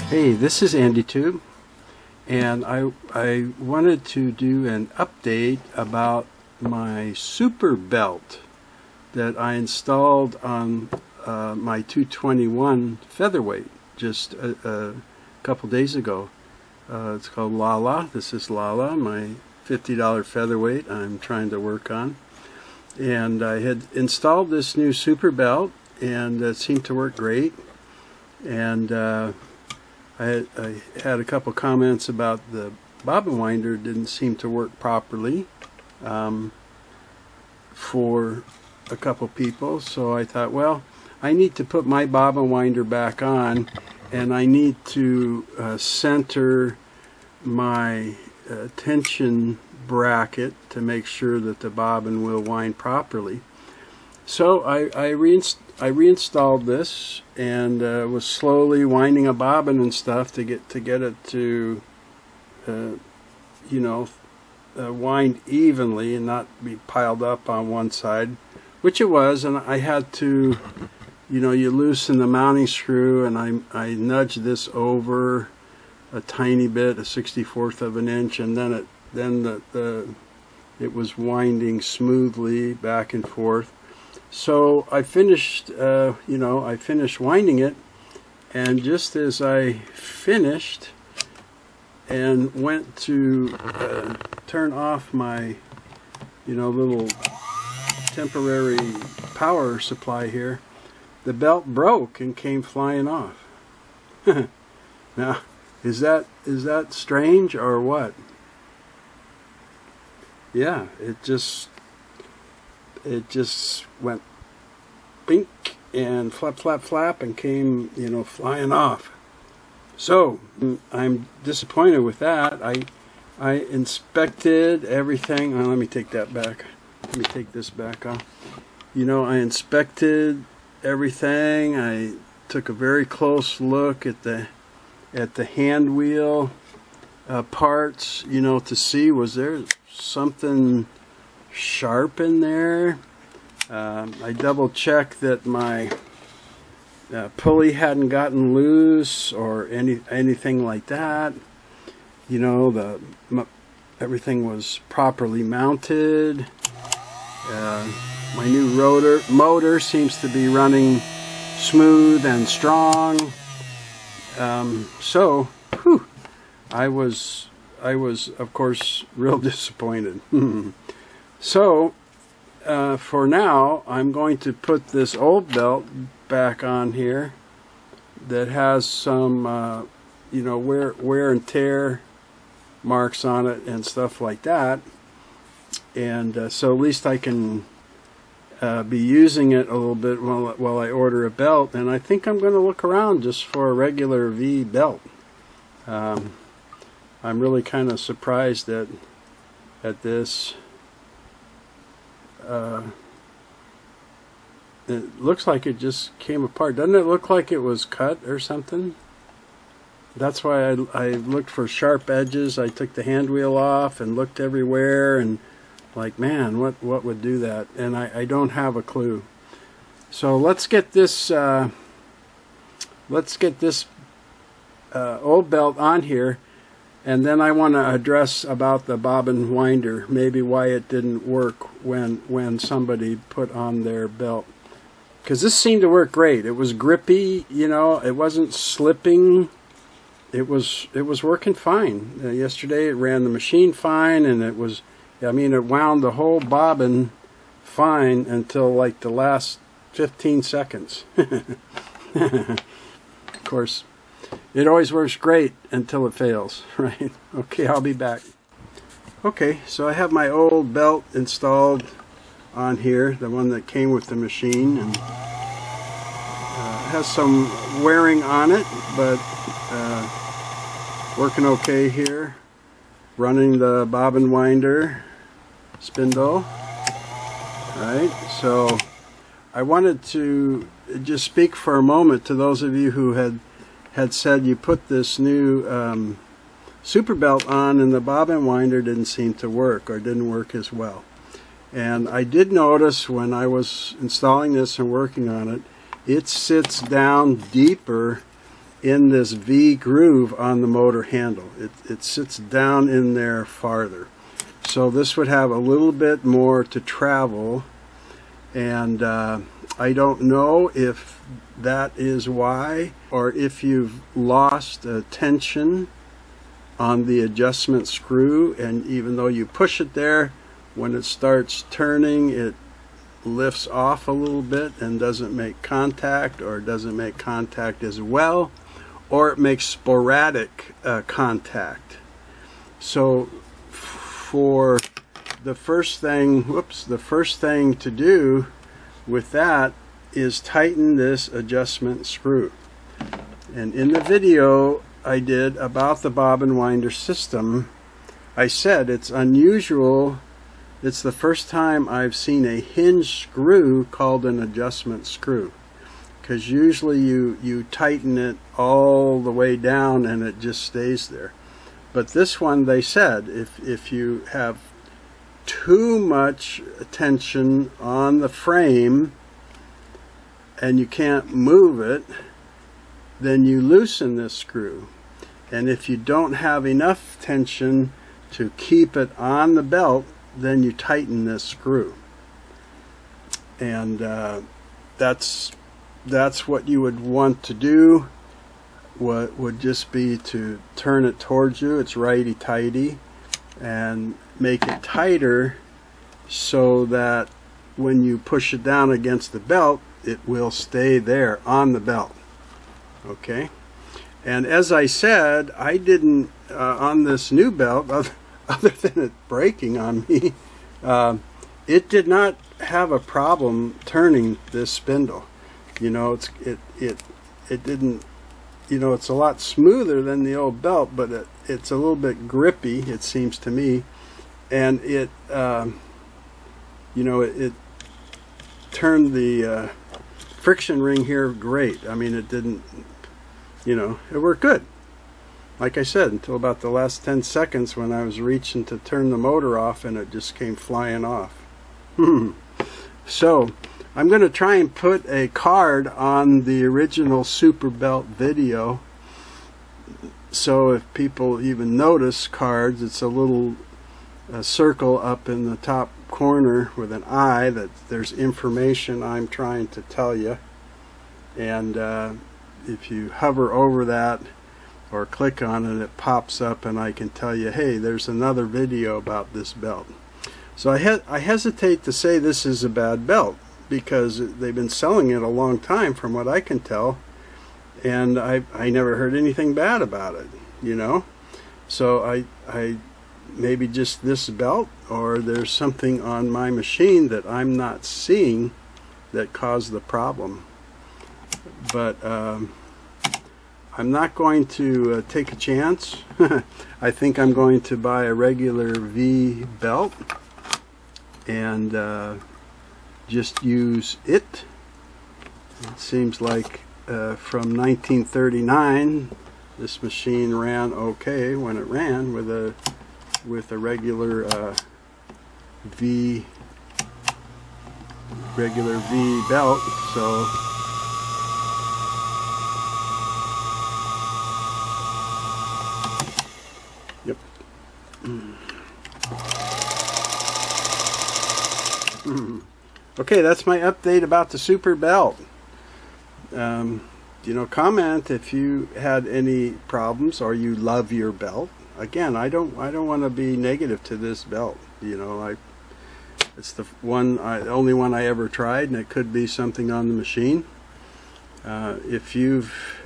Hey, this is AndyTube, and I wanted to do an update about my Superbelt that I installed on my 221 Featherweight just a couple days ago. It's called Lala. This is Lala, my $50 Featherweight I'm trying to work on. And I had installed this new Superbelt, and it seemed to work great. And I had a couple comments about the bobbin winder didn't seem to work properly for a couple people, so I thought, well, I need to put my bobbin winder back on, and I need to center my tension bracket to make sure that the bobbin will wind properly. So I reinstalled this and was slowly winding a bobbin and stuff to get it to wind evenly and not be piled up on one side, which it was. And I had to, you loosen the mounting screw, and I nudged this over a tiny bit, a 1/64 of an inch, and then it was winding smoothly back and forth. So I finished, I finished winding it, and just as I finished and went to turn off my, little temporary power supply here, the belt broke and came flying off. Now, is that strange or what? Yeah, it just went bink and flap, flap, flap, and came, flying off. So I'm disappointed with that. I inspected everything. Oh, let me take that back. Let me take this back off. I inspected everything. I took a very close look at the hand wheel parts, to see, was there something sharp in there. I double checked that my pulley hadn't gotten loose or anything like that. Everything was properly mounted. My new motor seems to be running smooth and strong. So, I was of course real disappointed. So for now, I'm going to put this old belt back on here that has some wear and tear marks on it and stuff like that, and so at least I can be using it a little bit while I order a belt. And I think I'm going to look around just for a regular V belt. I'm really kind of surprised at this. It looks like it just came apart. Doesn't it look like it was cut or something? That's why I looked for sharp edges. I took the hand wheel off and looked everywhere, and like, man, what would do that? And I don't have a clue. So let's get this old belt on here, and then I want to address about the bobbin winder, maybe why it didn't work when somebody put on their belt. Because this seemed to work great. It was grippy, it wasn't slipping. It was working fine. Yesterday it ran the machine fine, and it wound the whole bobbin fine until like the last 15 seconds. Of course, it always works great until it fails, right? Okay, I'll be back. Okay, so I have my old belt installed on here, the one that came with the machine, and it has some wearing on it, but working okay here. Running the bobbin winder spindle. Right, so I wanted to just speak for a moment to those of you who had said you put this new Superbelt on and the bobbin winder didn't seem to work, or didn't work as well. And I did notice when I was installing this and working on it, it sits down deeper in this V groove on the motor handle. It sits down in there farther. So this would have a little bit more to travel, and I don't know if that is why, or if you've lost tension on the adjustment screw, and even though you push it there, when it starts turning, it lifts off a little bit and doesn't make contact, or doesn't make contact as well, or it makes sporadic contact. So for the first thing to do with that is tighten this adjustment screw. And in the video I did about the bobbin winder system, I said it's unusual. It's the first time I've seen a hinge screw called an adjustment screw, because usually you tighten it all the way down and it just stays there. But this one, they said, if you have too much tension on the frame and you can't move it, then you loosen this screw. And if you don't have enough tension to keep it on the belt, then you tighten this screw. And that's what you would want to do. What would just be to turn it towards you, it's righty-tighty, and make it tighter so that when you push it down against the belt, it will stay there on the belt. Okay? And as I said, I didn't, on this new belt, other than it breaking on me, it did not have a problem turning this spindle. You know, it didn't, you know, it's a lot smoother than the old belt, but it's a little bit grippy, it seems to me. And it, you know, it turned the friction ring here great. I mean, it didn't, you know, it worked good. Like I said, until about the last 10 seconds when I was reaching to turn the motor off and it just came flying off. So I'm going to try and put a card on the original Superbelt video, so if people even notice cards, it's a little circle up in the top corner with an eye that there's information I'm trying to tell you. And if you hover over that or click on it, it pops up and I can tell you, hey, there's another video about this belt. So I hesitate to say this is a bad belt, because they've been selling it a long time from what I can tell, and I never heard anything bad about it, you know. So I maybe just this belt, or there's something on my machine that I'm not seeing that caused the problem. But I'm not going to take a chance. I think I'm going to buy a regular V belt and just use it. It seems like from 1939 this machine ran okay when it ran with a regular V belt. So yep. Okay, that's my update about the Superbelt. You know, comment if you had any problems or you love your belt. Again, I don't want to be negative to this belt. You know, it's the only one I ever tried, and it could be something on the machine. If you've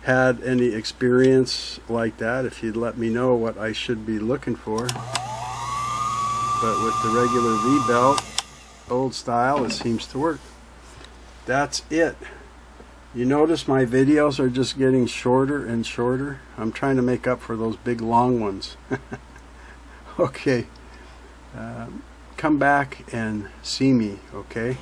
had any experience like that, if you'd let me know what I should be looking for. But with the regular V belt, old style, it seems to work. That's it. You notice my videos are just getting shorter and shorter. I'm trying to make up for those big long ones. Okay. Come back and see me, okay?